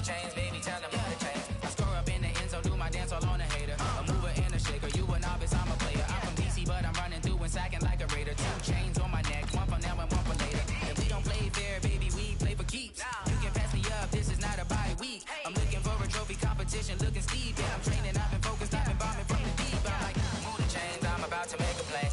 chains, baby, tell them move the chains. I score up in the end zone, do my dance all on a hater. A mover and a shaker, you a novice, I'm a player. I'm from DC, but I'm running through and sacking like a raider. 2 chains on my neck, one for now and one for later. If we don't play fair, baby, we play for keeps. You can pass me up, this is not a bye week. I'm looking for a trophy competition, looking steep. Yeah, I'm training, I've been focused, I've been bombing from the deep. I'm like, move the chains, I'm about to make a play.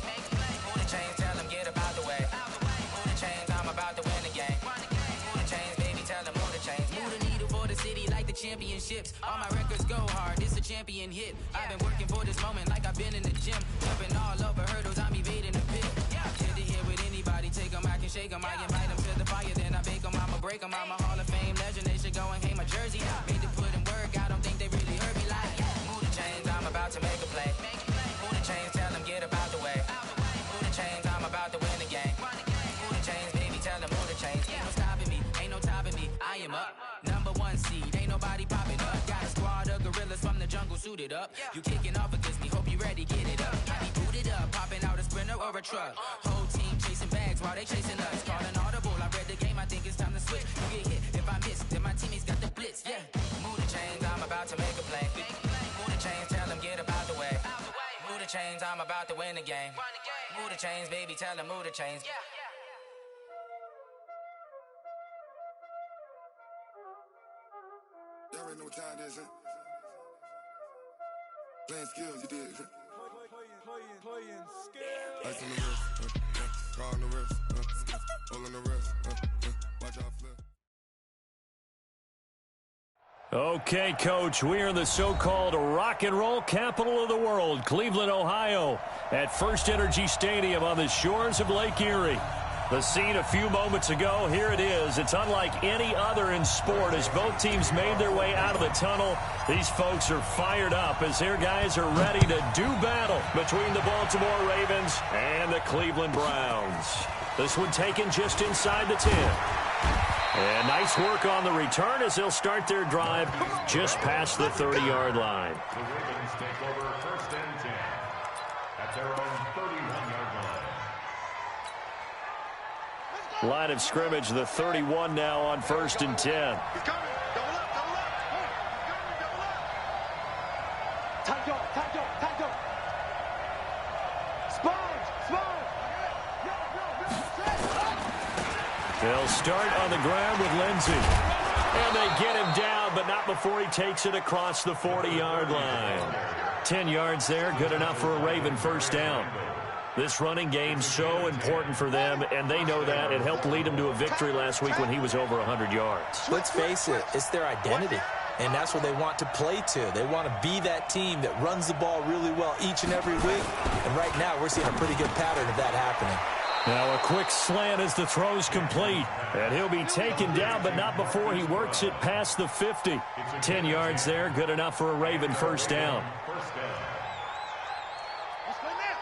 Move the chains, tell them get up out the way. Move the chains, I'm about to win the game. Move the chains, baby, tell them move the chains. Move the needle for the city like the championships. All my records go hard, this a champion hit. I've been working for this moment like I've been in the gym. Jumping all over hurdles, I'm evading the pit. Get to here with anybody, take them, I can shake them. I invite them to the fire, then I bake them. I'ma break them, I'm a Hall of Fame legend. They should go and hang my jersey. Made to put in work, I don't think they really heard me like. Move the chains, I'm about to make a play. Move the chains, tell them get up out the way. Move the chains, I'm about to win the game. Move the chains, baby, tell them move the chains. Ain't no stopping me, ain't no topping me. I am up, #1 seed, ain't nobody popping up. Got a squad of gorillas from the jungle suited up. You kicking off against me, hope you ready, get it up. I be booted up, popping out a Sprinter or a truck. Whole team chasing bags while they chasing us. Calling audible, I read the game, I think it's time to switch. You get hit, if I miss, then my teammates got the blitz, yeah. Move the chains, I'm about to make a play. Move the chains, tell them get up out the way. Move the chains, I'm about to win the game. Move the chains, baby, tell them move the chains. Y'all already know what time this is. Playing skills, you did. Playing skills. Ice on the wrist, car on the wrist, all on the wrist, watch out flip. Okay, Coach, we are in the so-called rock and roll capital of the world, Cleveland, Ohio, at First Energy Stadium on the shores of Lake Erie. The scene a few moments ago, here it is. It's unlike any other in sport as both teams made their way out of the tunnel. These folks are fired up as their guys are ready to do battle between the Baltimore Ravens and the Cleveland Browns. This one taken just inside the 10. And nice work on the return as they'll start their drive just past the 30-yard line. The Ravens take over 1st and 10 at their own 31-yard line. Line of scrimmage, the 31 now on 1st and 10. He's coming. Double up, double up. Double up. Tight up. Sponge. They'll start on the ground with Lindsey. And they get him down, but not before he takes it across the 40-yard line. 10 yards there, good enough for a Raven first down. This running game's so important for them, and they know that. It helped lead them to a victory last week when he was over 100 yards. Let's face it, it's their identity, and that's what they want to play to. They want to be that team that runs the ball really well each and every week, and right now we're seeing a pretty good pattern of that happening. Now a quick slant as the throw's complete, and he'll be taken down, but not before he works it past the 50. 10 yards there, good enough for a Raven first down.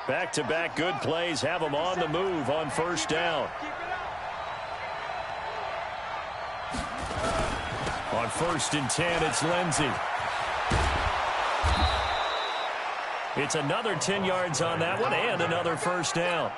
Back-to-back good plays have them on the move on first down. On 1st and 10, it's Lindsey. It's another 10 yards on that one and another first down.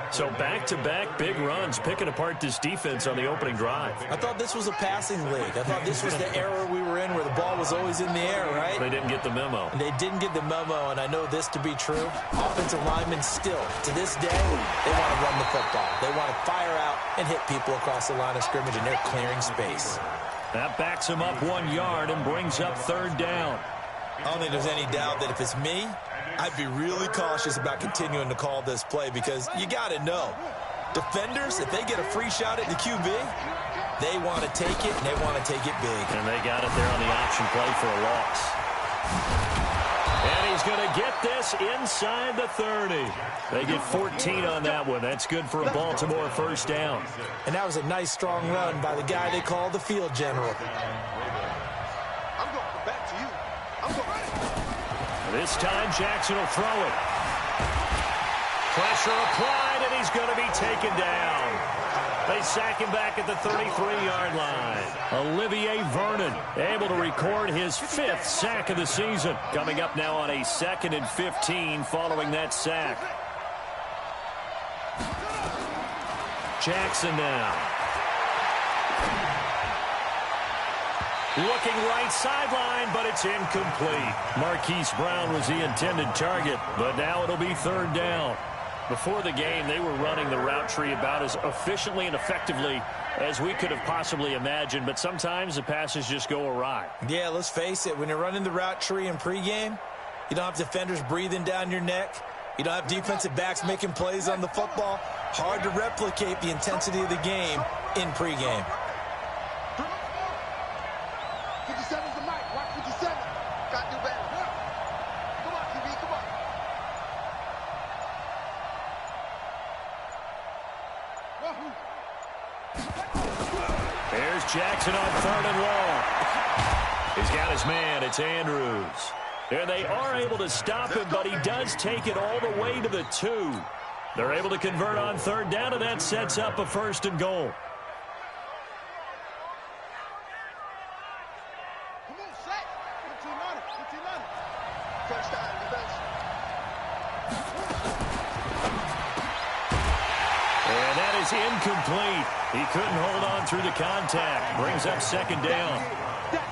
So back-to-back big runs, picking apart this defense on the opening drive. I thought this was a passing league. I thought this was the era we were in where the ball was always in the air, right? They didn't get the memo. They didn't get the memo, and I know this to be true. Offensive linemen still, to this day, they want to run the football. They want to fire out and hit people across the line of scrimmage, and they're clearing space. That backs him up 1 yard and brings up 3rd down. I don't think there's any doubt that if it's me, I'd be really cautious about continuing to call this play because you got to know, defenders, if they get a free shot at the QB, they want to take it, and they want to take it big. And they got it there on the option play for a loss. And he's going to get this inside the 30. They get 14 on that one. That's good for a Baltimore first down. And that was a nice, strong run by the guy they call the field general. I'm going back to you. I'm going. This time, Jackson will throw it. Pressure applied, and he's going to be taken down. They sack him back at the 33-yard line. Olivier Vernon able to record his 5th sack of the season. Coming up now on a 2nd and 15 following that sack. Jackson now. Looking right sideline, but it's incomplete. Marquise Brown was the intended target, but now it'll be third down. Before the game, they were running the route tree about as efficiently and effectively as we could have possibly imagined, but sometimes the passes just go awry. Yeah, let's face it. When you're running the route tree in pregame, you don't have defenders breathing down your neck. You don't have defensive backs making plays on the football. Hard to replicate the intensity of the game in pregame. 57's the mic. Watch 57. Got to do better. Come on, QB. Come on. There's Jackson on third and long. He's got his man. It's Andrews. And they are able to stop him, but he does take it all the way to the 2. They're able to convert on third down, and that sets up a first and goal. Come on, set. Put your money. Put your money. First down, defense. And that is incomplete. He couldn't hold on through the contact. Brings up second down.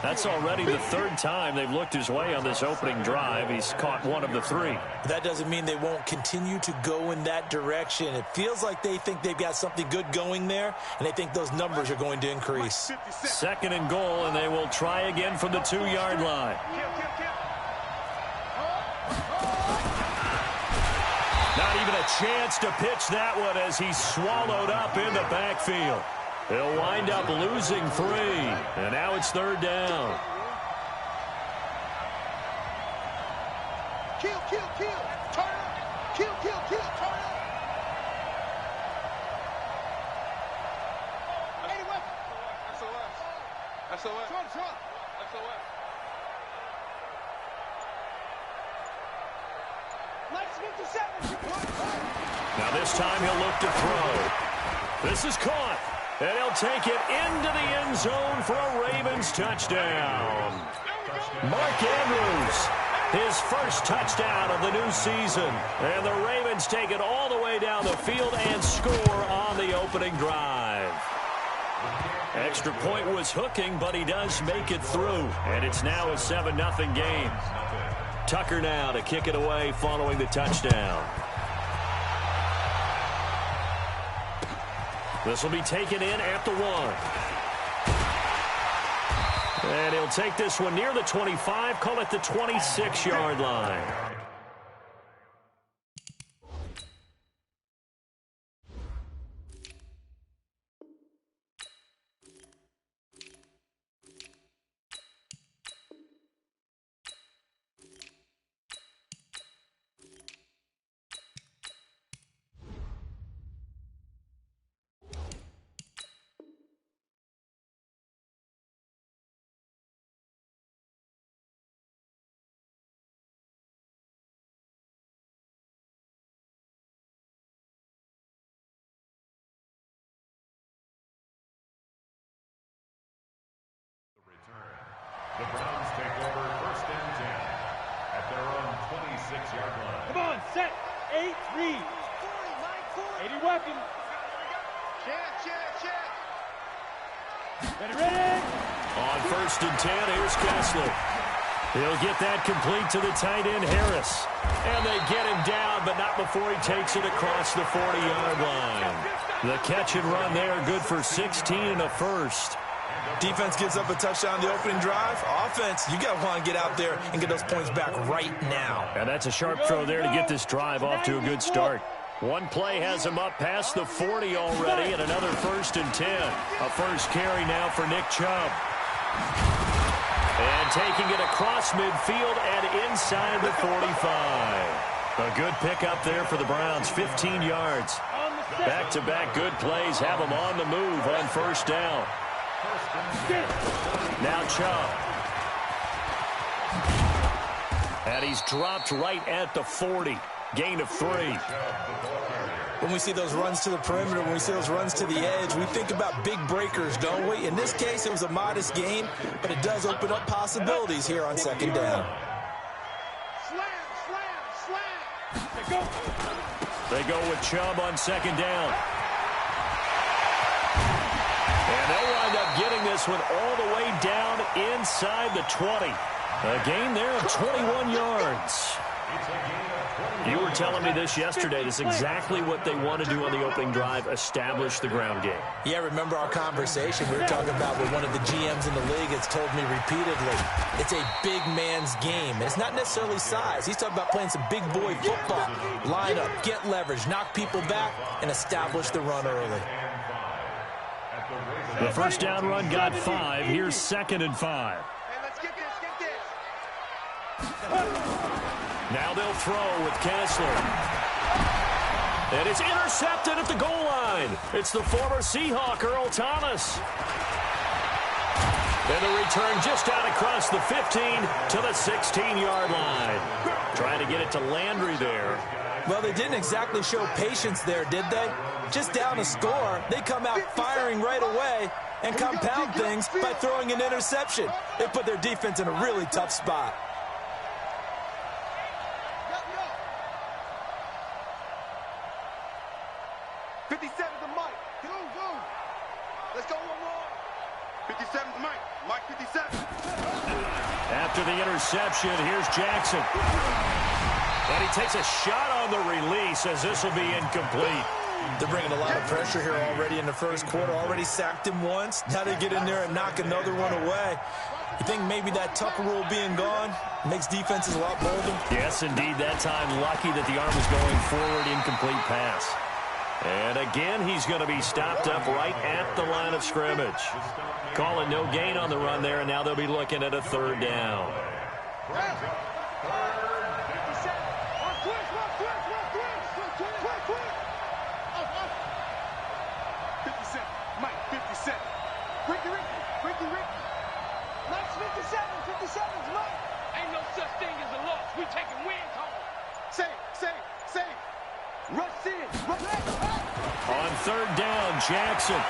That's already the third time they've looked his way on this opening drive. He's caught one of the 3. That doesn't mean they won't continue to go in that direction. It feels like they think they've got something good going there, and they think those numbers are going to increase. Second and goal, and they will try again from the 2-yard line. Not even a chance to pitch that one as he's swallowed up in the backfield. He'll wind up losing 3, and now it's third down. Kill. Turn up. Kill. Turn up. 80 weapons. SOS. Short. SOS. Let's get to 7. Now this time he'll look to throw. This is caught. And he'll take it into the end zone for a Ravens touchdown. Mark Andrews, his first touchdown of the new season. And the Ravens take it all the way down the field and score on the opening drive. Extra point was hooking, but he does make it through. And it's now a 7-0 game. Tucker now to kick it away following the touchdown. This will be taken in at the 1. And he'll take this one near the 25, call it the 26-yard line. The Browns take over first and 10 at their own 26-yard line. Come on, set. 8-3. 80 weapons. Check. Ready. On first and 10, here's Kessler. He'll get that complete to the tight end, Harris. And they get him down, but not before he takes it across the 40-yard line. The catch and run there, good for 16 and a first. Defense gives up a touchdown the opening drive. Offense, you got to want to get out there and get those points back right now. And that's a sharp throw there to get this drive off to a good start. One play has him up past the 40 already, and another first and 10. A first carry now for Nick Chubb. And taking it across midfield and inside the 45. A good pickup there for the Browns, 15 yards. Back-to-back good plays have them on the move on first down. Now Chubb. And he's dropped right at the 40. Gain of 3. When we see those runs to the perimeter, when we see those runs to the edge, we think about big breakers, don't we? In this case, it was a modest game, but it does open up possibilities here on second down. Slam. They go with Chubb on second down. And they'll wind up getting bring this one all the way down inside the 20. A gain there of 21 yards. You were telling me this yesterday. This is exactly what they want to do on the opening drive, establish the ground game. Yeah, remember our conversation we were talking about with one of the GMs in the league has told me repeatedly, it's a big man's game. And it's not necessarily size. He's talking about playing some big boy football. Line up, get leverage, knock people back, and establish the run early. The first down run got 5. Here's 2nd and 5. Hey, let's get this, Now they'll throw with Kessler. And it's intercepted at the goal line. It's the former Seahawk, Earl Thomas. And the return just out across the 15 to the 16-yard line. Trying to get it to Landry there. Well, they didn't exactly show patience there, did they? Just down a score, they come out firing right away and compound things by throwing an interception. They put their defense in a really tough spot. 57's the Mike. Go. Let's go one more. 57's Mike. Mike 57. After the interception, here's Jackson. And he takes a shot on the release as this will be incomplete. They're bringing a lot of pressure here already in the first quarter. Already sacked him once. Now they get in there and knock another one away. You think maybe that Tucker rule being gone makes defenses a lot bolder? Yes, indeed. That time, lucky that the arm was going forward, incomplete pass. And again, he's going to be stopped up right at the line of scrimmage. Calling no gain on the run there, and now they'll be looking at a 3rd down. Ain't no such thing as a loss. We taking wins home. Say. Rush in. On 3rd down, Jackson.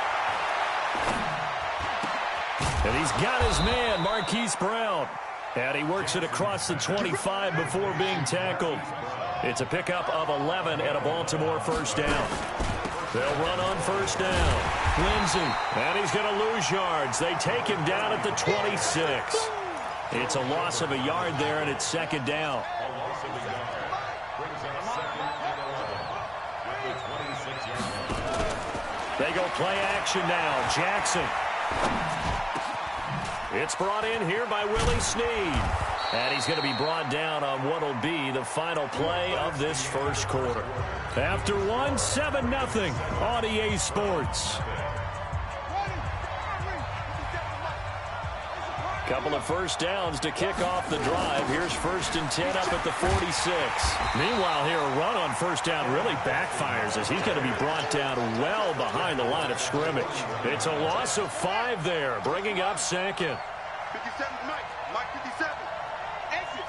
And he's got his man, Marquise Brown. And he works it across the 25 before being tackled. It's a pickup of 11 and a Baltimore 1st down. They'll run on 1st down. Lindsey, and he's going to lose yards. They take him down at the 26. It's a loss of a yard there, and it's 2nd down. They go play action now. Jackson. It's brought in here by Willie Snead. And he's going to be brought down on what will be the final play of this first quarter. After 7-0 on EA Sports. Couple of 1st downs to kick off the drive. Here's 1st and 10 up at the 46. Meanwhile, here a run on 1st down really backfires as he's going to be brought down well behind the line of scrimmage. It's a loss of 5 there, bringing up 2nd. 57's Mike. Mike 57. Exit.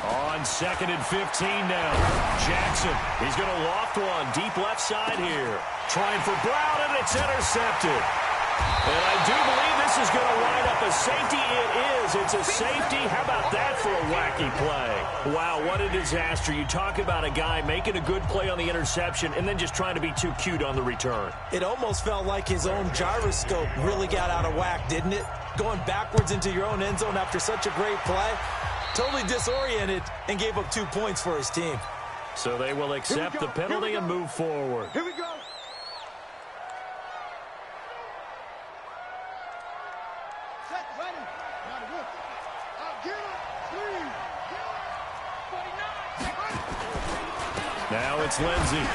On 2nd and 15 now. Jackson, he's going to loft one deep left side here. Trying for Brown, and it's intercepted. And I do believe this is going to wind up a safety. It is. It's a safety. How about that for a wacky play? Wow, what a disaster. You talk about a guy making a good play on the interception and then just trying to be too cute on the return. It almost felt like his own gyroscope really got out of whack, didn't it? Going backwards into your own end zone after such a great play. Totally disoriented and gave up 2 points for his team. So they will accept the penalty and move forward. Here we go. Now it's Lindsey.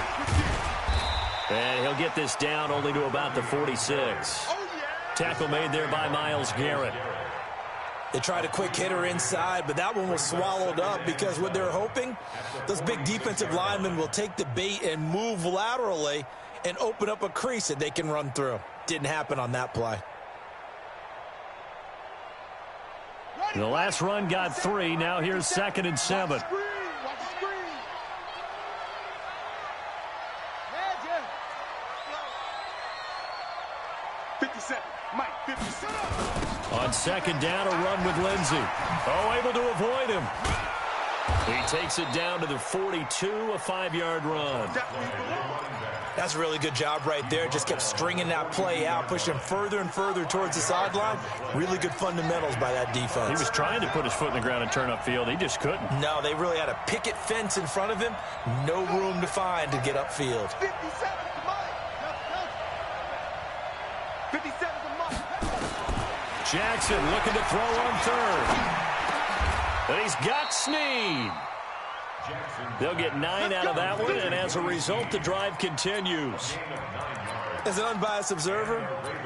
And he'll get this down only to about the 46. Tackle made there by Myles Garrett. They tried a quick hitter inside, but that one was swallowed up because what they're hoping, those big defensive linemen will take the bait and move laterally and open up a crease that they can run through. Didn't happen on that play. The last run got 3. Now here's 2nd and 7. Watch the screen. Yeah. 57. Mike. second down, a run with Lindsey. Oh, able to avoid him. He takes it down to the 42, a 5-yard run. That's a really good job right there. Just kept stringing that play out, pushing him further and further towards the sideline. Really good fundamentals by that defense. He was trying to put his foot in the ground and turn upfield. He just couldn't. No, they really had a picket fence in front of him. No room to find to get upfield. 57 to Mike. 57 to Mike. Jackson looking to throw on third. And he's got Snead. They'll get 9 out of that one, and as a result, the drive continues. As an unbiased observer,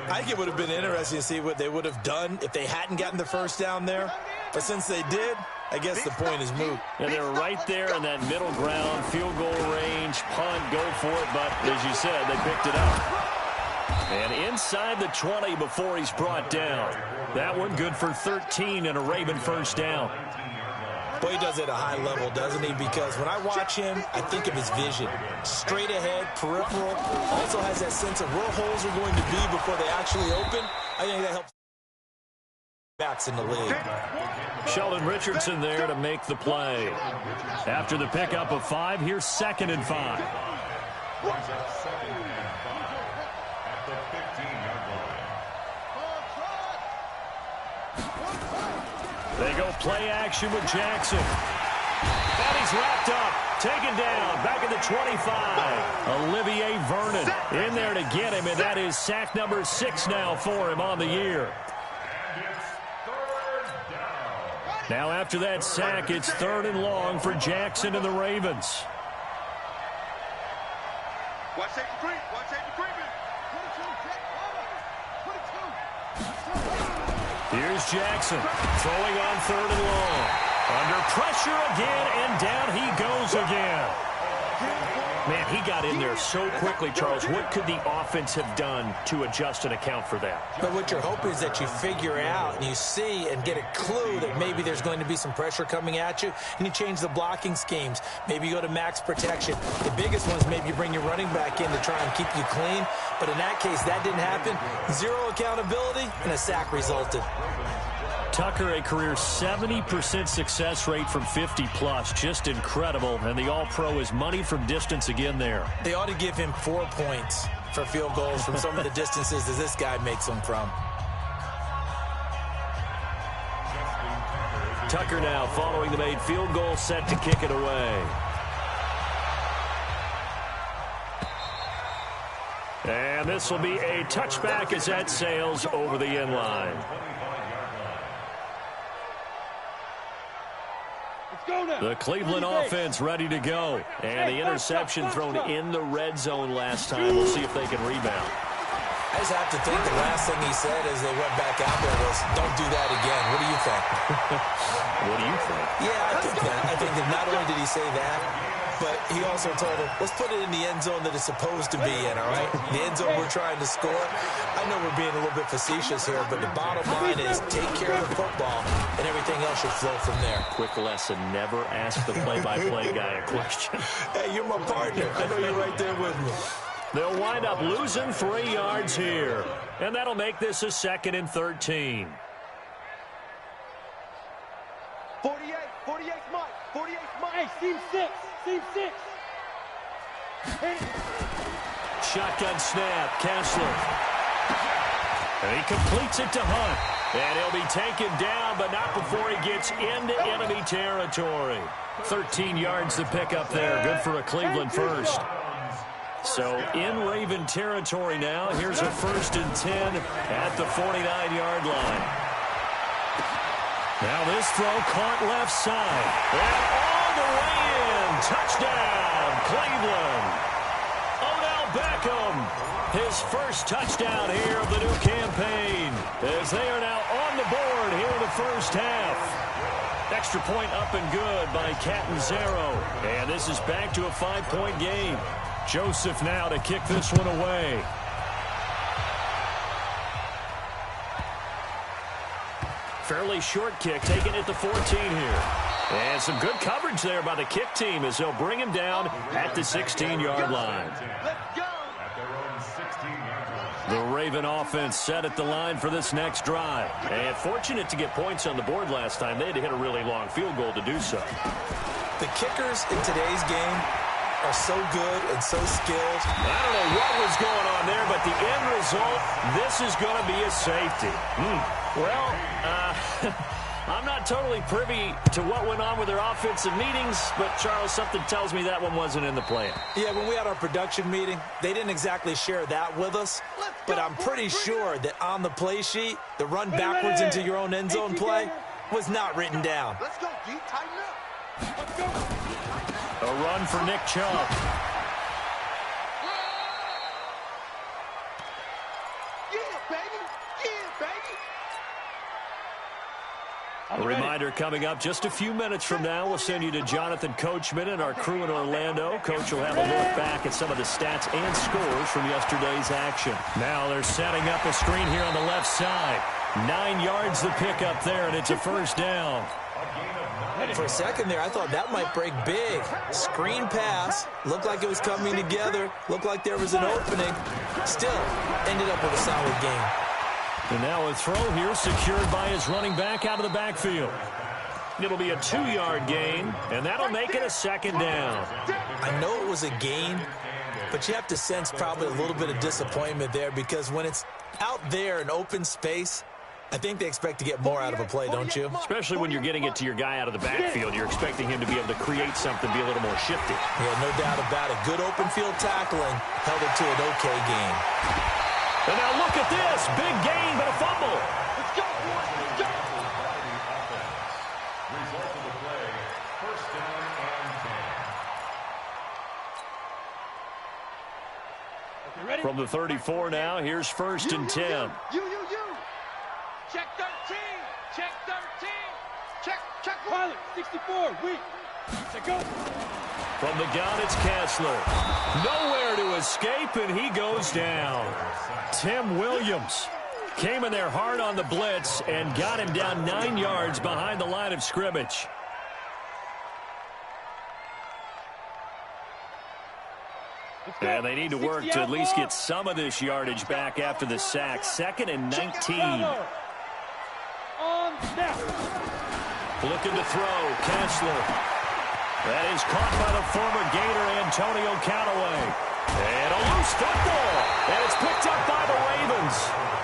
I think it would have been interesting to see what they would have done if they hadn't gotten the first down there. But since they did, I guess the point is moot. And they're right there in that middle ground, field goal range, punt, go for it. But as you said, they picked it up. And inside the 20 before he's brought down. That one good for 13 and a Raven first down. Boy, he does it at a high level, doesn't he? Because when I watch him, I think of his vision. Straight ahead, peripheral. Also has that sense of where holes are going to be before they actually open. I think that helps backs in the league. Sheldon Richardson there to make the play. After the pickup of 5, here's 2nd and 5. At the 15-yard line. They go play action with Jackson. And he's wrapped up, taken down, back at the 25. Olivier Vernon in there to get him, and that is sack number 6 now for him on the year. And it's 3rd down. Now after that sack, it's 3rd and long for Jackson and the Ravens. Watch safety creep. Watch safety creeping. 22. Here's Jackson throwing on 3rd and long. Under pressure again, and down he goes again. Man, he got in there so quickly, Charles. What could the offense have done to adjust and account for that? But what you're hoping is that you figure out and you see and get a clue that maybe there's going to be some pressure coming at you, and you change the blocking schemes. Maybe you go to max protection. The biggest one is maybe you bring your running back in to try and keep you clean. But in that case, that didn't happen. 0 accountability, and a sack resulted. Tucker, a career 70% success rate from 50+. Just incredible. And the All-Pro is money from distance again there. They ought to give him 4 points for field goals from some of the distances that this guy makes them from. Tucker now following the made field goal, set to kick it away. And this will be a touchback as that sails over the end line. The Cleveland offense ready to go. And the interception thrown in the red zone last time. We'll see if they can rebound. I just have to think the last thing he said as they went back out there was, don't do that again. What do you think? What do you think? Yeah, I think that. I think that not only did he say that, but he also told him, let's put it in the end zone that it's supposed to be in, all right? The end zone we're trying to score. I know we're being a little bit facetious here, but the bottom line is take care of the football, and everything else should flow from there. Quick lesson, never ask the play-by-play guy a question. Hey, you're my partner. I know you're right there with me. They'll wind up losing 3 yards here. And that'll make this a 2nd and 13. 48 Mike. 48 Mike. Hey, seam 6. Seam 6. Shotgun snap, Kessler. And he completes it to Hunt. And he'll be taken down, but not before he gets into enemy territory. 13 yards to pick up there. Good for a Cleveland first. So in Raven territory now. Here's a 1st and 10 at the 49-yard line. Now this throw caught left side. And all the way in. Touchdown, Cleveland. Odell Beckham, his first touchdown here of the new campaign, as they are now on the board here in the first half. Extra point up and good by Catanzaro. And this is back to a 5-point game. Joseph now to kick this one away. Fairly short kick, taken at the 14 here. And some good coverage there by the kick team as they'll bring him down at the 16-yard line. Let's go. At their own 16-yard line. The Raven offense set at the line for this next drive. And fortunate to get points on the board last time. They had to hit a really long field goal to do so. The kickers in today's game are so good and so skilled. I don't know what was going on there, but the end result, this is going to be a safety. Well, I'm not totally privy to what went on with their offensive meetings, but, Charles, something tells me that one wasn't in the plan. Yeah, when we had our production meeting, they didn't exactly share that with us, but I'm pretty sure that on the play sheet, the run backwards into your own end zone play was not written down. Let's go, D. Tighten up. Let's go. A run for Nick Chubb. Yeah, baby. Yeah, baby. A reminder coming up just a few minutes from now. We'll send you to Jonathan Coachman and our crew in Orlando. Coach will have a look back at some of the stats and scores from yesterday's action. Now they're setting up a screen here on the left side. 9 yards the pickup there, and it's a first down. For a second there, I thought that might break big. Screen pass. Looked like it was coming together. Looked like there was an opening. Still, ended up with a solid game. And now a throw here secured by his running back out of the backfield. It'll be a 2-yard gain, and that'll make it a second down. I know it was a gain, but you have to sense probably a little bit of disappointment there because when it's out there in open space, I think they expect to get more out of a play, don't you? Especially when you're getting it to your guy out of the backfield. You're expecting him to be able to create something, be a little more shifty. Yeah, no doubt about it. Good open field tackling held it to an okay game. And now look at this. Big gain, but a fumble. Let's go, boys. Let's go. Result of the play, first down and 10. Okay, ready? From the 34 now, here's first and 10. You. Check 13. Check 13. Check. Pilot, 64. Weak. Check go. From the gun, it's Kessler. Nowhere to escape, and he goes down. Tim Williams came in there hard on the blitz and got him down 9 yards behind the line of scrimmage. And they need to work to at least get some of this yardage back after the sack. 2nd and 19. On snap. Looking to throw, Kessler. That is caught by the former Gator Antonio Callaway. And a loose football. And it's picked up by the Ravens.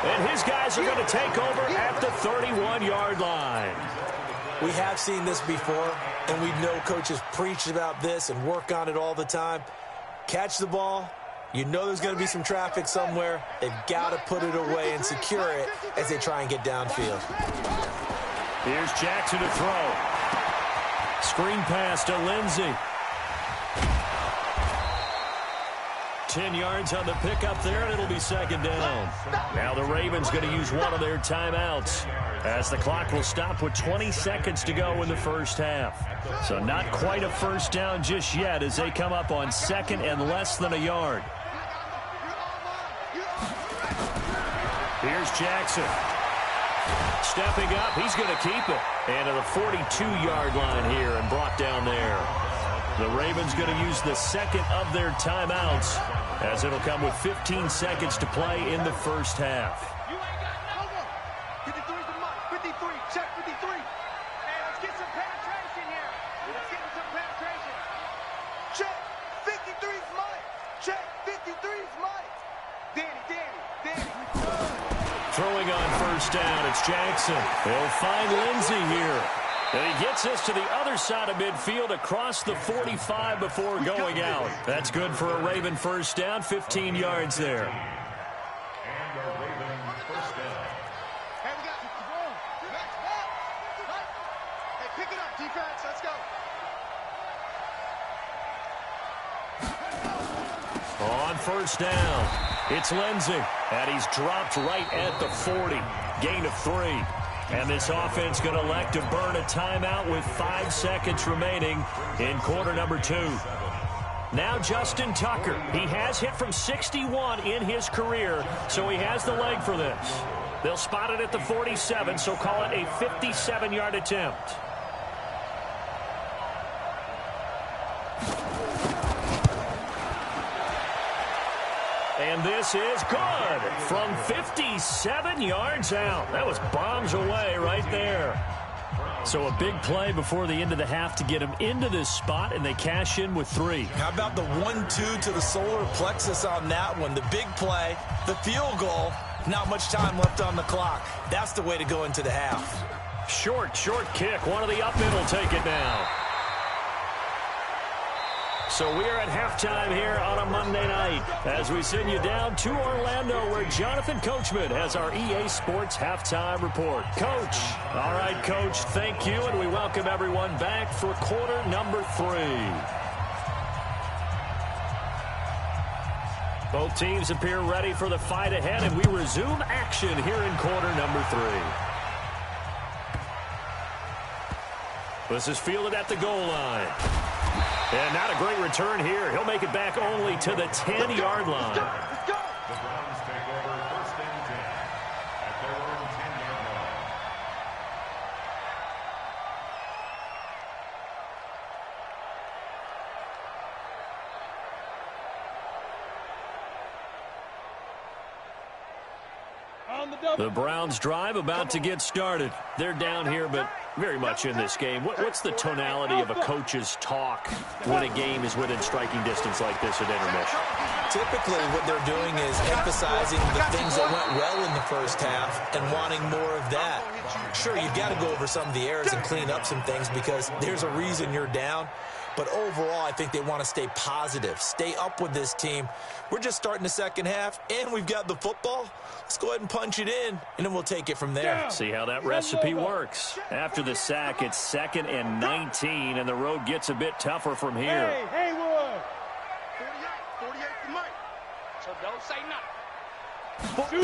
And his guys are going to take over at the 31-yard line. We have seen this before, and we know coaches preach about this and work on it all the time. Catch the ball. You know there's going to be some traffic somewhere. They've got to put it away and secure it as they try and get downfield. Here's Jackson to throw. Screen pass to Lindsey. 10 yards on the pickup there, and it'll be second down. Now the Ravens going to use one of their timeouts as the clock will stop with 20 seconds to go in the first half. So not quite a first down just yet as they come up on 2nd and less than a yard. Here's Jackson. Stepping up, he's going to keep it. And to the 42-yard line here and brought down there. The Ravens going to use the second of their timeouts as it'll come with 15 seconds to play in the first half. 53's the mark. 53. Check 53. Hey, let's get some penetration here. Let's get some penetration. Check 53's Mike. Check 53's Mike. Danny. Throwing on first down, it's Jackson. They'll find Lindsey here. And he gets this to the other side of midfield across the 45 before going out. That's good for a Raven first down, 15 yards there. And a Raven first down. Hey, we got next ball. Hey, pick it up, defense. Let's go. On first down, it's Lindsey. And he's dropped right at the 40. Gain of 3. And this offense going to elect to burn a timeout with 5 seconds remaining in quarter number 2. Now Justin Tucker. He has hit from 61 in his career, so he has the leg for this. They'll spot it at the 47, so call it a 57-yard attempt. And this is good from 57 yards out. That was bombs away right there. So a big play before the end of the half to get them into this spot, and they cash in with 3. How about the 1-2 to the solar plexus on that one? The big play, the field goal, not much time left on the clock. That's the way to go into the half. Short kick. One of the up middle take it now. So we are at halftime here on a Monday night as we send you down to Orlando where Jonathan Coachman has our EA Sports Halftime Report. Coach. All right, Coach, thank you, and we welcome everyone back for quarter number 3. Both teams appear ready for the fight ahead, and we resume action here in quarter number 3. This is fielded at the goal line. And not a great return here. He'll make it back only to the 10-yard line. The Browns take over first and 10 at their own 10-yard line. The Browns drive about to get started. They're down here, but very much in this game. What's the tonality of a coach's talk when a game is within striking distance like this at intermission? Typically, what they're doing is emphasizing the things that went well in the first half and wanting more of that. Sure, you've got to go over some of the errors and clean up some things because there's a reason you're down. But overall, I think they want to stay positive, stay up with this team. We're just starting the second half, and we've got the football. Let's go ahead and punch it in, and then we'll take it from there. See how that recipe works. After the sack, it's 2nd and 19, and the road gets a bit tougher from here. Hey, Haywood. 48 for Mike. So don't say nothing.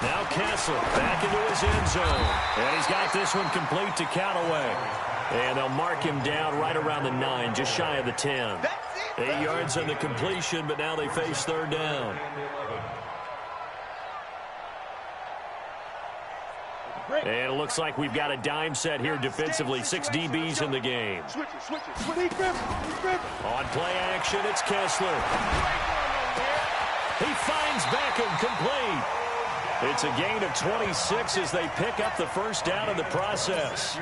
Now Kessler back into his end zone. And he's got this one complete to Callaway. And they'll mark him down right around the 9, just shy of the 10. 8 yards on the completion, but now they face third down. And it looks like we've got a dime set here defensively. 6 DBs in the game. On play action, it's Kessler. He finds Beckham complete. It's a gain of 26 as they pick up the first down in the process.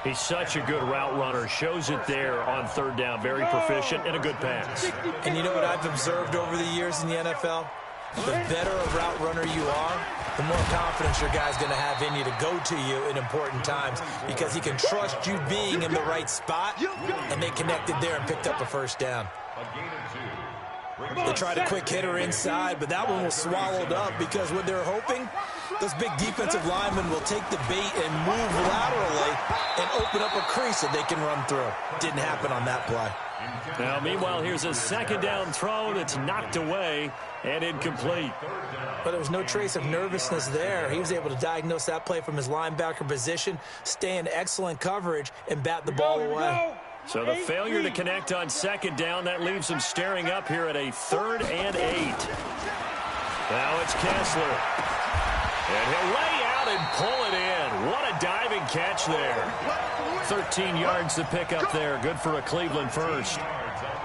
He's such a good route runner. Shows it there on third down. Very proficient and a good pass. And you know what I've observed over the years in the NFL? The better a route runner you are, the more confidence your guy's going to have in you to go to you in important times because he can trust you being in the right spot, and they connected there and picked up a first down. They tried a quick hitter inside, but that one was swallowed up because what they're hoping, those big defensive linemen will take the bait and move laterally and open up a crease that they can run through. Didn't happen on that play. Now, meanwhile, here's a second down throw that's knocked away and incomplete. But there was no trace of nervousness there. He was able to diagnose that play from his linebacker position, stay in excellent coverage, and bat the ball away. So the failure to connect on second down, that leaves him staring up here at a 3rd and 8. Now it's Kessler. And he'll lay out and pull it in. What a diving catch there. 13 yards to pick up there. Good for a Cleveland first.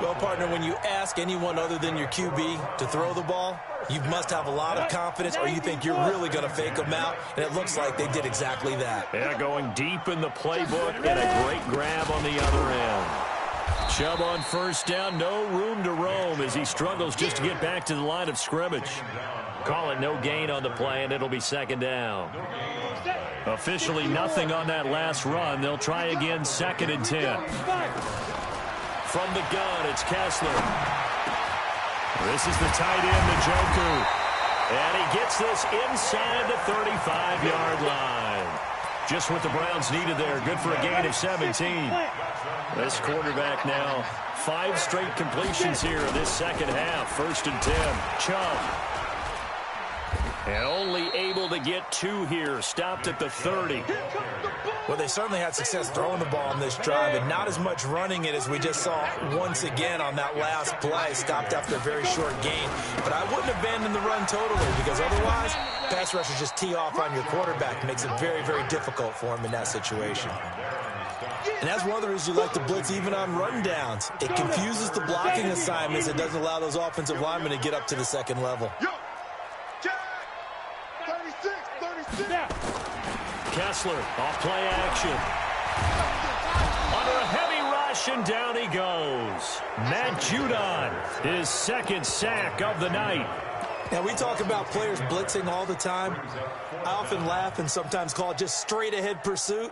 Well, partner, when you ask anyone other than your QB to throw the ball, you must have a lot of confidence or you think you're really going to fake them out, and it looks like they did exactly that. Yeah, going deep in the playbook and a great grab on the other end. Chubb on first down, no room to roam as he struggles just to get back to the line of scrimmage. Call it no gain on the play, and it'll be second down. Officially nothing on that last run. They'll try again, 2nd and 10. From the gun, it's Kessler. This is the tight end, Njoku. And he gets this inside the 35-yard line. Just what the Browns needed there. Good for a gain of 17. This quarterback now, 5 straight completions here in this second half. 1st and 10. Chubb. And only able to get 2 here. Stopped at the 30. Well, they certainly had success throwing the ball on this drive, and not as much running it as we just saw once again on that last play. Stopped after a very short gain. But I wouldn't abandon the run totally because otherwise, pass rushers just tee off on your quarterback. Makes it very, very difficult for him in that situation. And that's one of the reasons you like to blitz even on run downs. It confuses the blocking assignments. It doesn't allow those offensive linemen to get up to the second level. Yo, Jack, 36. Kessler off play action. Under a heavy rush, and down he goes. Matt Judon, his second sack of the night. Now, we talk about players blitzing all the time. I often laugh and sometimes call it just straight-ahead pursuit.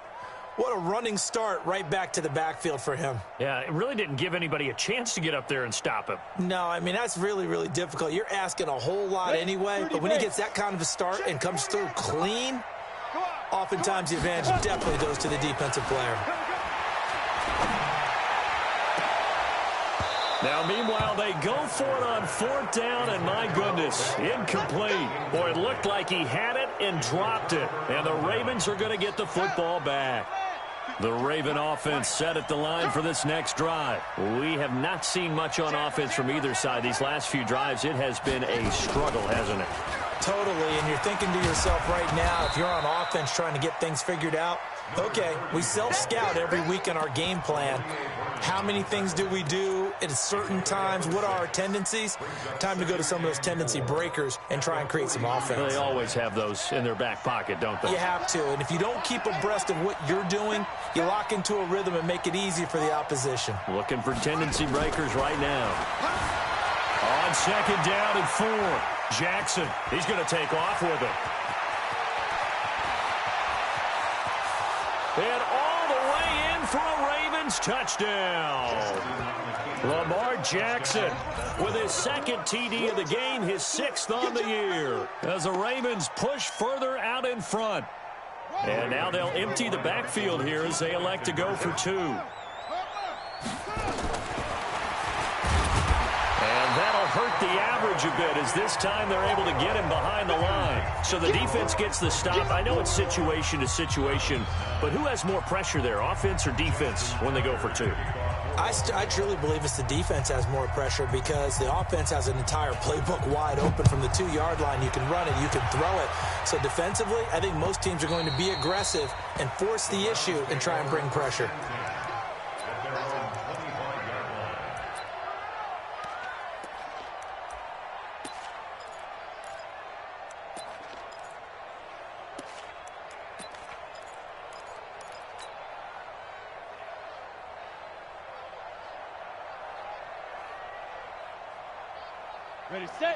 What a running start right back to the backfield for him. Yeah, it really didn't give anybody a chance to get up there and stop him. No, I mean, that's really, really difficult. You're asking a whole lot anyway, but when he gets that kind of a start and comes through clean, oftentimes the advantage definitely goes to the defensive player. Now, meanwhile, they go for it on fourth down, and my goodness, incomplete. Boy, it looked like he had it and dropped it, and the Ravens are going to get the football back. The Raven offense set at the line for this next drive. We have not seen much on offense from either side these last few drives. It has been a struggle, hasn't it? Totally, and you're thinking to yourself right now, if you're on offense trying to get things figured out, okay, we self-scout every week in our game plan. How many things do we do at certain times? What are our tendencies? Time to go to some of those tendency breakers and try and create some offense. They always have those in their back pocket, don't they? You have to, and if you don't keep abreast of what you're doing, you lock into a rhythm and make it easy for the opposition. Looking for tendency breakers right now. On second down and 4. Jackson, he's going to take off with it. And all the way in for a Ravens touchdown. Lamar Jackson with his second TD of the game, his 6th on the year. As the Ravens push further out in front. And now they'll empty the backfield here as they elect to go for 2. That'll hurt the average a bit as this time they're able to get him behind the line. So the defense gets the stop. I know it's situation to situation, but who has more pressure there, offense or defense, when they go for 2? I truly believe it's the defense has more pressure because the offense has an entire playbook wide open from the 2-yard line. You can run it, you can throw it. So defensively, I think most teams are going to be aggressive and force the issue and try and bring pressure.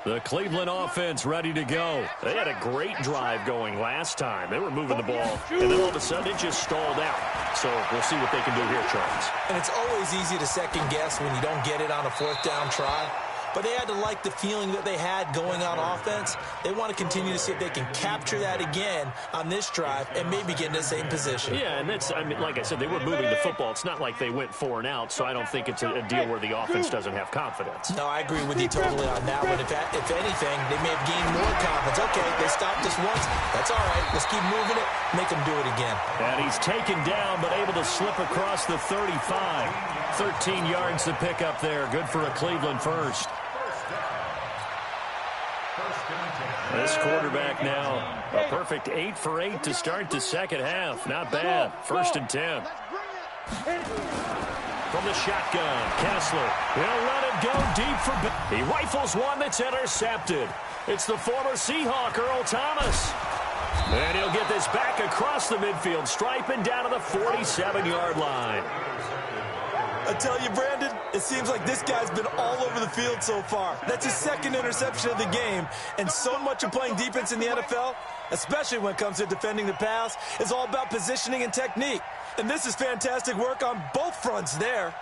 The Cleveland offense ready to go. They had a great drive going last time. They were moving the ball, and then all of a sudden it just stalled out. So we'll see what they can do here, Charles. And it's always easy to second guess when you don't get it on a 4th down try. But they had to like the feeling that they had going on offense. They want to continue to see if they can capture that again on this drive and maybe get in the same position. Yeah, and that's, I mean, like I said, they were moving the football. It's not like they went 4 and out, so I don't think it's a deal where the offense doesn't have confidence. No, I agree with you totally on that one. If anything, they may have gained more confidence. Okay, they stopped us once. That's all right. Let's keep moving it. Make them do it again. And he's taken down, but able to slip across the 35. 13 yards to pick up there. Good for a Cleveland first. This quarterback now, a perfect 8 for 8 to start the second half. Not bad. 1st and 10. From the shotgun, Kessler. He'll let it go deep for... He rifles one that's intercepted. It's the former Seahawk, Earl Thomas. And he'll get this back across the midfield stripe and down to the 47-yard line. I tell you, Brandon, it seems like this guy's been all over the field so far. That's his 2nd interception of the game. And so much of playing defense in the NFL, especially when it comes to defending the pass, is all about positioning and technique. And this is fantastic work on both fronts there.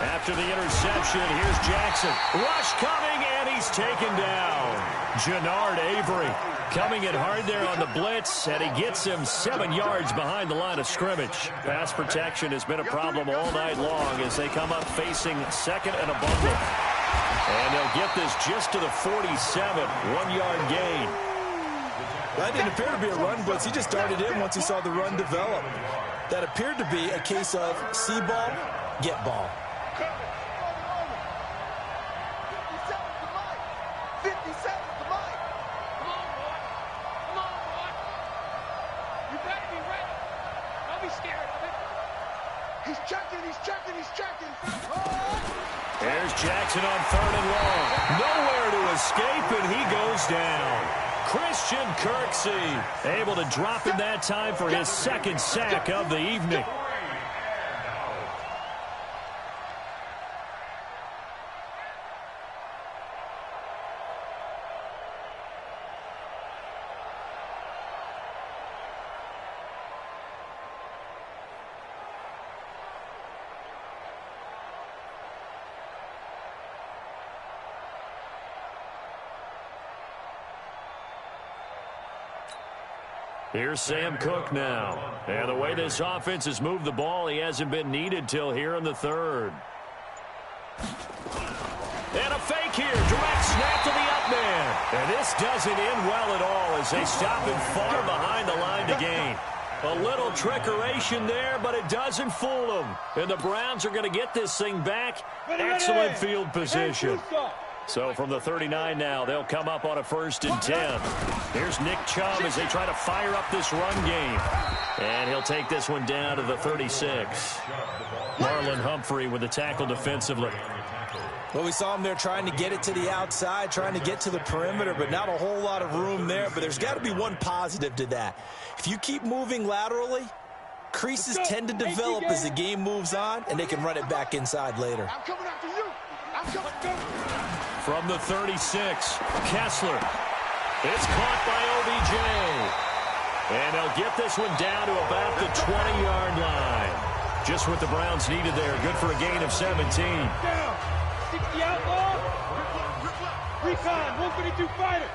After the interception, here's Jackson. Rush coming, and he's taken down. Jannard Avery coming in hard there on the blitz, and he gets him 7 yards behind the line of scrimmage. Pass protection has been a problem all night long as they come up facing 2nd and a bundle. And they'll get this just to the 47, 1-yard gain. That didn't appear to be a run blitz. He just darted in once he saw the run develop. That appeared to be a case of see ball, get ball. 57 to Mike. Come on, boy. Come on, boy. You better be ready. Don't be scared of it. He's checking, he's checking, he's checking. There's Jackson on 3rd and long. Nowhere to escape, and he goes down. Christian Kirksey able to drop in that time for his 2nd sack of the evening. Here's Sam Cook now. And the way this offense has moved the ball, he hasn't been needed till here in the 3rd. And a fake here. Direct snap to the up man. And this doesn't end well at all as they stop him far behind the line to gain. A little trickeration there, but it doesn't fool them. And the Browns are going to get this thing back. Excellent field position. So from the 39 now, they'll come up on a 1st and 10. Here's Nick Chubb as they try to fire up this run game. And he'll take this one down to the 36. Marlon Humphrey with the tackle defensively. Well, we saw him there trying to get it to the outside, trying to get to the perimeter, but not a whole lot of room there. But there's got to be one positive to that. If you keep moving laterally, creases tend to develop as the game moves on, and they can run it back inside later. I'm coming after you. I'm coming. From the 36, Kessler. It's caught by OBJ. And they'll get this one down to about the 20-yard line. Just what the Browns needed there. Good for a gain of 17. Down. 60 outlaw. Recon. 152 fighter.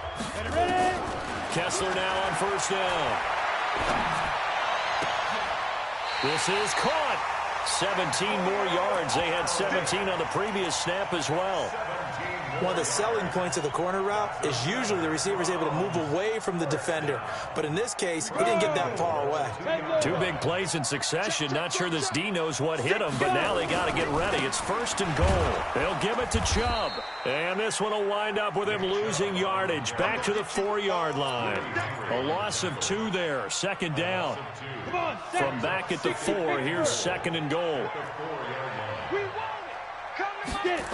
Ready? Kessler now on 1st down. This is caught. 17 more yards. They had 17 on the previous snap as well. One of the selling points of the corner route is usually the receiver is able to move away from the defender. But in this case, he didn't get that far away. 2 big plays in succession. Not sure this D knows what hit him, but now they got to get ready. It's 1st and goal. They'll give it to Chubb. And this one will wind up with him losing yardage. Back to the 4-yard line. A loss of 2 there. 2nd down. From back at the 4, here's 2nd and goal. We want it. Come get it.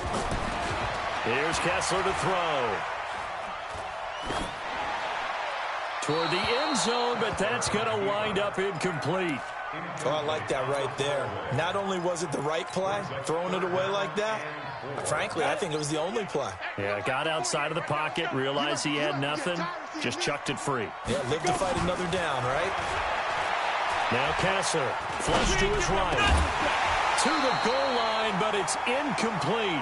Here's Kessler to throw. Toward the end zone, but that's going to wind up incomplete. Oh, I like that right there. Not only was it the right play, throwing it away like that, frankly, I think it was the only play. Yeah, got outside of the pocket, realized he had nothing, just chucked it free. Yeah, live to fight another down, right? Now Kessler, flush to his right. To the goal line, but it's incomplete.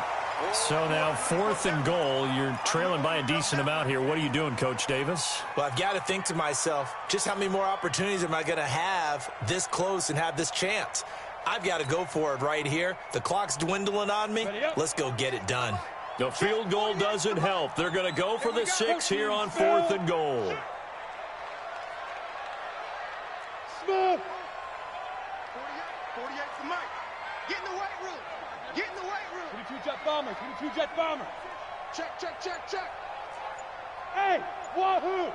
So now 4th and goal. You're trailing by a decent amount here. What are you doing, Coach Davis? Well, I've got to think to myself, just how many more opportunities am I going to have this close and have this chance? I've got to go for it right here. The clock's dwindling on me. Let's go get it done. The field goal doesn't help. They're going to go for the 6 here on 4th and goal. Smooth. 48 for Mike. Get in the weight room. Get in the weight room. 22 jet bomber. 22 jet bomber. Check, check, check, check. Hey, wahoo!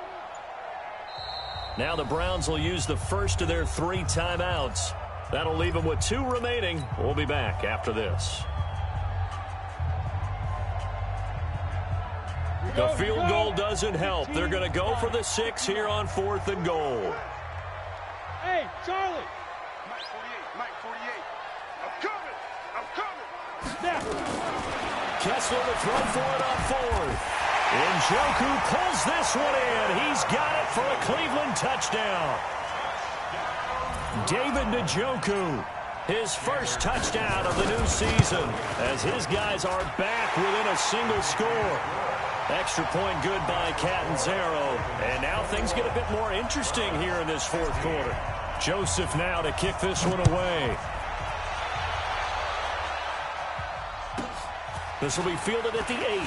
Now the Browns will use the first of their 3 timeouts. That'll leave them with 2 remaining. We'll be back after this. The field goal doesn't help. They're going to go for the 6 here on 4th and goal. Hey, Charlie. Mike 48, Mike 48. I'm coming. I'm coming. Snap. Kessler to throw for it on 4th. Njoku pulls this one in. He's got it for a Cleveland touchdown. David Njoku, his first touchdown of the new season, as his guys are back within a single score. Extra point good by Catanzaro. And now things get a bit more interesting here in this 4th quarter. Joseph now to kick this one away. This will be fielded at the 8.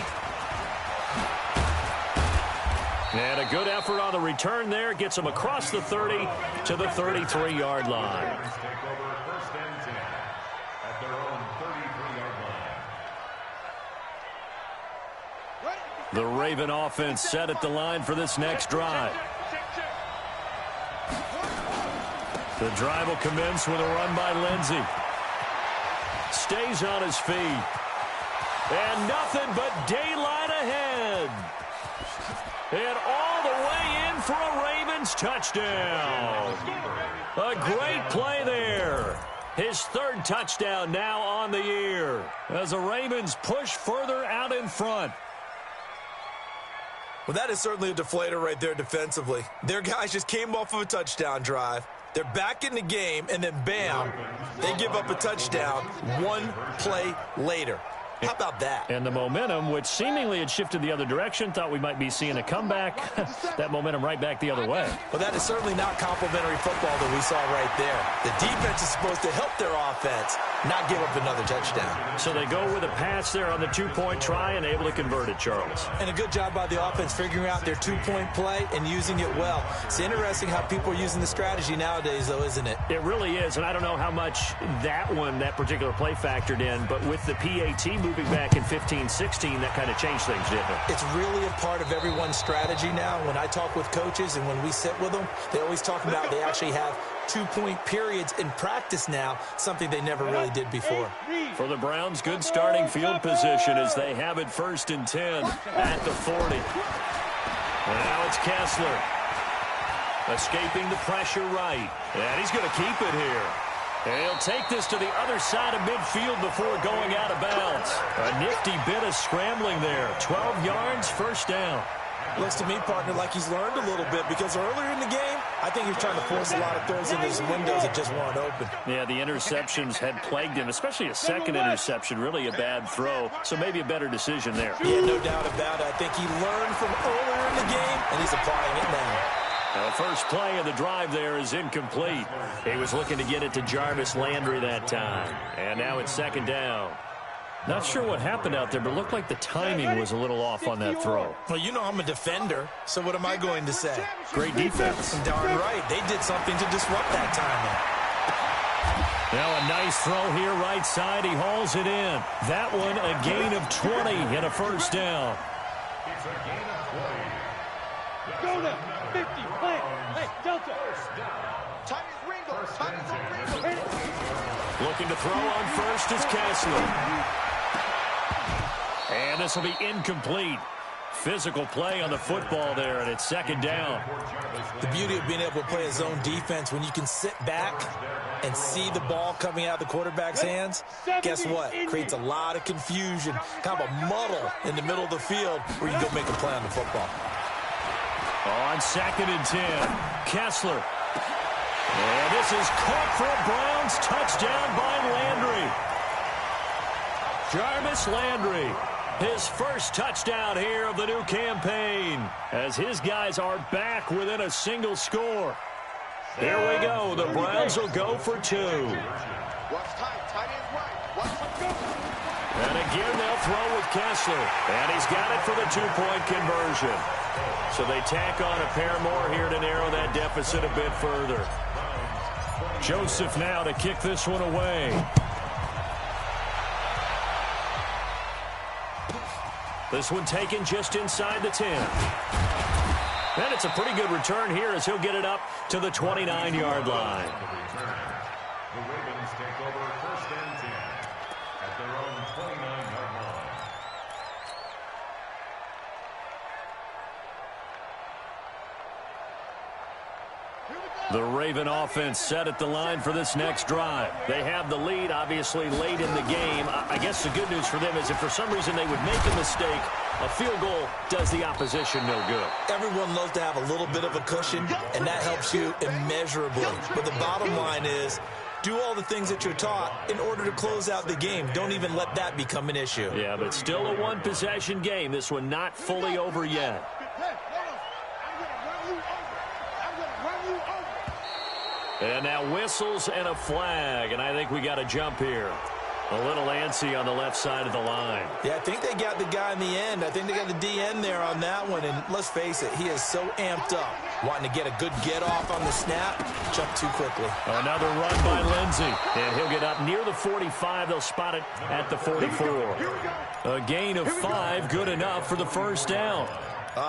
And a good effort on the return there. Gets them across the 30 to the 33-yard line. Take over first and 10 at their own 33-yard line. The Raven offense set at the line for this next drive. The drive will commence with a run by Lindsey. Stays on his feet. And nothing but daylight ahead. And all the way in for a Ravens touchdown. A great play there. His third touchdown now on the year as the Ravens push further out in front. Well, that is certainly a deflator right there defensively. Their guys just came off of a touchdown drive. They're back in the game, and then bam, they give up a touchdown one play later. How about that? And the momentum, which seemingly had shifted the other direction, thought we might be seeing a comeback. That momentum right back the other way. Well, that is certainly not complimentary football that we saw right there. The defense is supposed to help their offense, not give up another touchdown. So they go with a pass there on the two-point try and able to convert it, Charles. And a good job by the offense figuring out their two-point play and using it well. It's interesting how people are using the strategy nowadays, though, isn't it? It really is, and I don't know how much that particular play factored in, but with the PAT moving back in 15-16, that kind of changed things, didn't it? It's really a part of everyone's strategy now. When I talk with coaches and when we sit with them, they always talk about they actually have two-point periods in practice now, something they never really did before. For the Browns, good starting field position as they have it 1st and 10 at the 40. Now it's Kessler. Escaping the pressure right. And he's going to keep it here. And he'll take this to the other side of midfield before going out of bounds. A nifty bit of scrambling there. 12 yards, 1st down. Looks to me, partner, like he's learned a little bit because earlier in the game, I think he was trying to force a lot of throws into his windows that just weren't open. Yeah, the interceptions had plagued him, especially a second interception, really a bad throw. So maybe a better decision there. Yeah, no doubt about it. I think he learned from earlier in the game, and he's applying it now. The first play of the drive there is incomplete. He was looking to get it to Jarvis Landry that time. And now it's 2nd down. Not sure what happened out there, but it looked like the timing was a little off on that throw. Well, you know I'm a defender, so what am I going to say? Great defense. Darn right. They did something to disrupt that timing. Now a nice throw here right side. He hauls it in. That one a gain of 20 and a 1st down. It's a gain of 20. Go now. 50. Plant. Hey, Delta. Time is Ringo. Time is on Ringo. Hit it. Looking to throw on first is Kessler. And this will be incomplete. Physical play on the football there, and it's 2nd down. The beauty of being able to play a zone defense, when you can sit back and see the ball coming out of the quarterback's hands, guess what? Creates a lot of confusion, kind of a muddle in the middle of the field where you go make a play on the football. On 2nd and 10, Kessler. And this is caught for a Browns touchdown by Landry. Jarvis Landry, his first touchdown here of the new campaign, as his guys are back within a single score. Here we go. The Browns will go for 2. Watch time. Tight end's right. Watch him go. And again, they'll throw with Kessler. And he's got it for the 2-point conversion. So they tack on a pair more here to narrow that deficit a bit further. Joseph now to kick this one away. This one taken just inside the 10. And it's a pretty good return here as he'll get it up to the 29-yard line. The Ravens take over 1st and 10 at their own 29-yard line. The Raven offense set at the line for this next drive. They have the lead, obviously, late in the game. I guess the good news for them is if for some reason they would make a mistake, a field goal does the opposition no good. Everyone loves to have a little bit of a cushion, and that helps you immeasurably. But the bottom line is, do all the things that you're taught in order to close out the game. Don't even let that become an issue. Yeah, but still a one-possession game. This one not fully over yet. And now whistles and a flag, and I think we got a jump here. A little antsy on the left side of the line. Yeah, I think they got the guy in the end. I think they got the DN there on that one. And let's face it, he is so amped up, wanting to get a good get-off on the snap, jump too quickly. Another run by Lindsey. And he'll get up near the 45. They'll spot it at the 44. A gain of 5, good enough for the first down.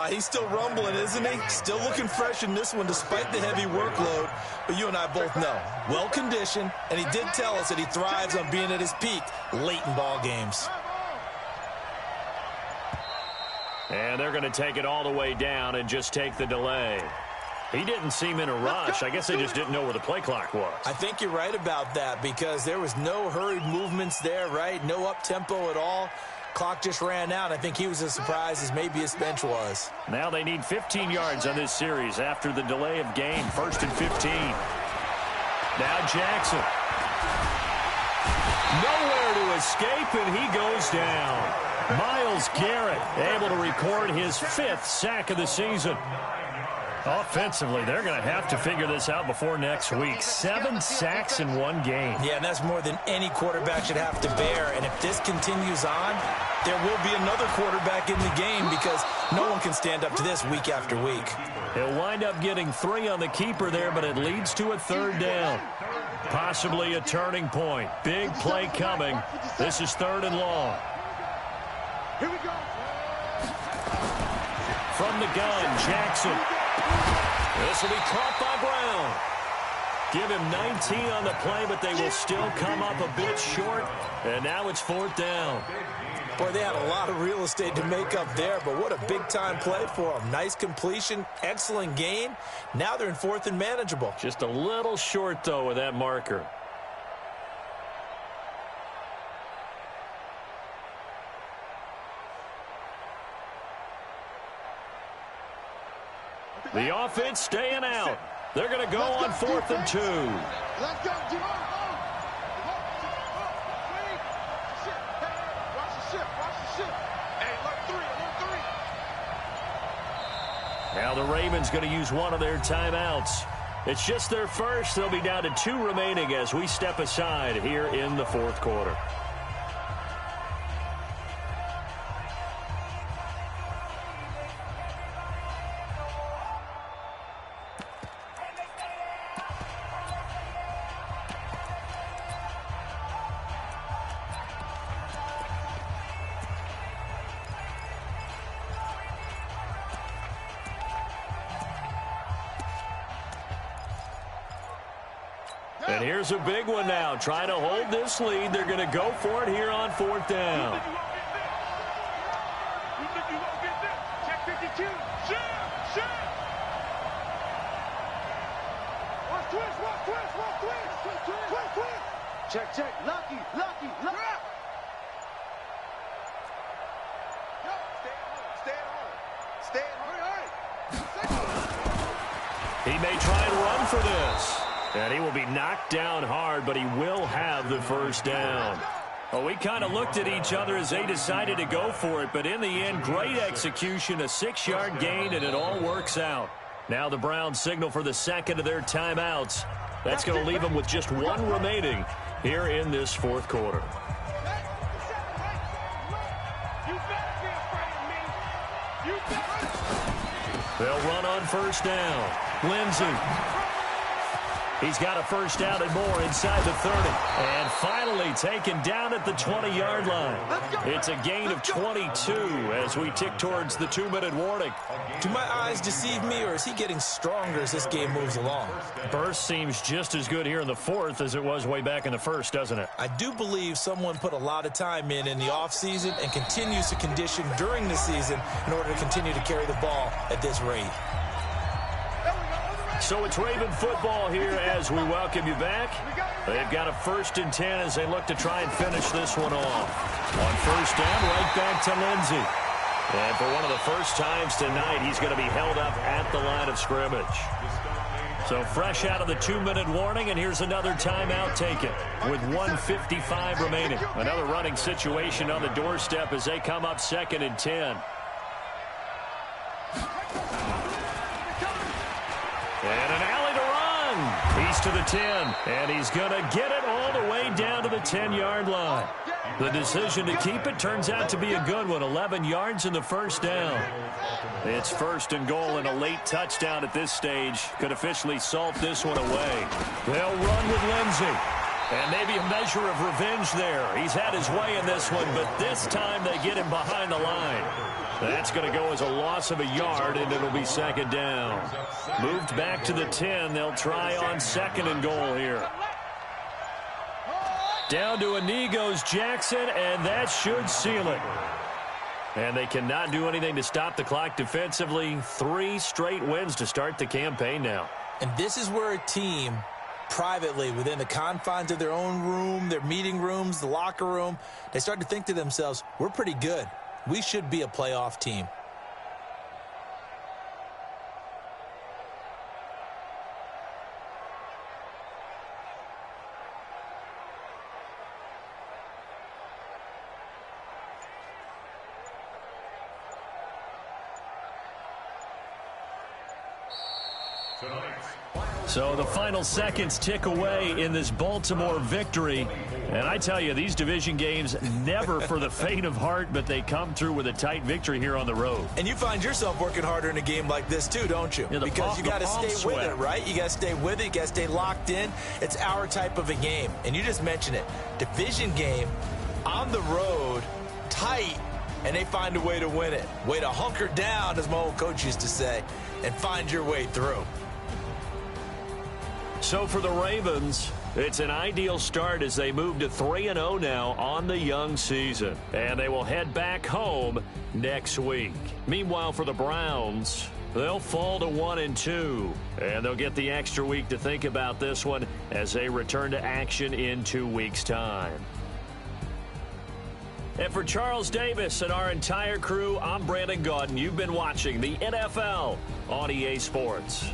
He's still rumbling, isn't he? Still looking fresh in this one despite the heavy workload. But you and I both know, well-conditioned, and he did tell us that he thrives on being at his peak late in ball games. And they're going to take it all the way down and just take the delay. He didn't seem in a rush. I guess they just didn't know where the play clock was. I think you're right about that because there was no hurried movements there, right? No up-tempo at all. Clock just ran out. I think he was as surprised as maybe his bench was. Now they need 15 yards on this series after the delay of game. 1st and 15. Now Jackson. Nowhere to escape, and he goes down. Myles Garrett able to record his 5th sack of the season. Offensively, they're going to have to figure this out before next week. 7 sacks in one game. Yeah, and that's more than any quarterback should have to bear. And if this continues on, there will be another quarterback in the game because no one can stand up to this week after week. He'll wind up getting 3 on the keeper there, but it leads to a 3rd down. Possibly a turning point. Big play coming. This is 3rd and long. Here we go. From the gun, Jackson. This will be caught by Brown. Give him 19 on the play, but they will still come up a bit short. And now it's 4th down. Boy, they had a lot of real estate to make up there, but what a big-time play for them. Nice completion, excellent gain. Now they're in 4th and manageable. Just a little short, though, with that marker. The offense staying out. They're going to go on 4th and 2. Let's go, Jamar. Now the Ravens going to use one of their timeouts. It's just their first. They'll be down to 2 remaining as we step aside here in the 4th quarter. And here's a big one now. Trying to hold this lead. They're going to go for it here on 4th down. Check 52. Check, check. Lucky. Stay at home. He may try and run for this. And he will be knocked down hard, but he will have the 1st down. Well, we kind of looked at each other as they decided to go for it, but in the end, great execution, a 6-yard gain, and it all works out. Now the Browns signal for the 2nd of their timeouts. That's going to leave them with just 1 remaining here in this 4th quarter. They'll run on 1st down. Lindsey. He's got a 1st down and more inside the 30. And finally taken down at the 20-yard line. It's a gain of 22 as we tick towards the 2-minute warning. Do my eyes deceive me, or is he getting stronger as this game moves along? Burst seems just as good here in the 4th as it was way back in the 1st, doesn't it? I do believe someone put a lot of time in the offseason and continues to condition during the season in order to continue to carry the ball at this rate. So it's Raven football here as we welcome you back. They've got a 1st and 10 as they look to try and finish this one off. On 1st down, right back to Lindsey. And for one of the first times tonight, he's going to be held up at the line of scrimmage. So fresh out of the 2-minute warning, and here's another timeout taken with 1:55 remaining. Another running situation on the doorstep as they come up 2nd and 10. And an alley to run. He's to the 10, and he's going to get it all the way down to the 10-yard line. The decision to keep it turns out to be a good one, 11 yards in the first down. It's first and goal, and a late touchdown at this stage could officially salt this one away. They'll run with Lindsey. And maybe a measure of revenge there. He's had his way in this one, but this time they get him behind the line. That's going to go as a loss of a yard, and it'll be second down. Moved back to the 10. They'll try on second and goal here. Down to Inigo's Jackson, and that should seal it. And they cannot do anything to stop the clock defensively. 3 straight wins to start the campaign now. And this is where a team, privately, within the confines of their own room, their meeting rooms, the locker room, they start to think to themselves, we're pretty good. We should be a playoff team. So the final seconds tick away in this Baltimore victory. And I tell you, these division games, never for the faint of heart, but they come through with a tight victory here on the road. And you find yourself working harder in a game like this too, don't you? Yeah, because you got to stay with it, right? You got to stay with it. You got to stay locked in. It's our type of a game. And you just mentioned it. Division game, on the road, tight, and they find a way to win it. Way to hunker down, as my old coach used to say, and find your way through. So for the Ravens, it's an ideal start as they move to 3-0 now on the young season. And they will head back home next week. Meanwhile, for the Browns, they'll fall to 1-2. And they'll get the extra week to think about this one as they return to action in 2 weeks' time. And for Charles Davis and our entire crew, I'm Brandon Gaudin. You've been watching the NFL on EA Sports.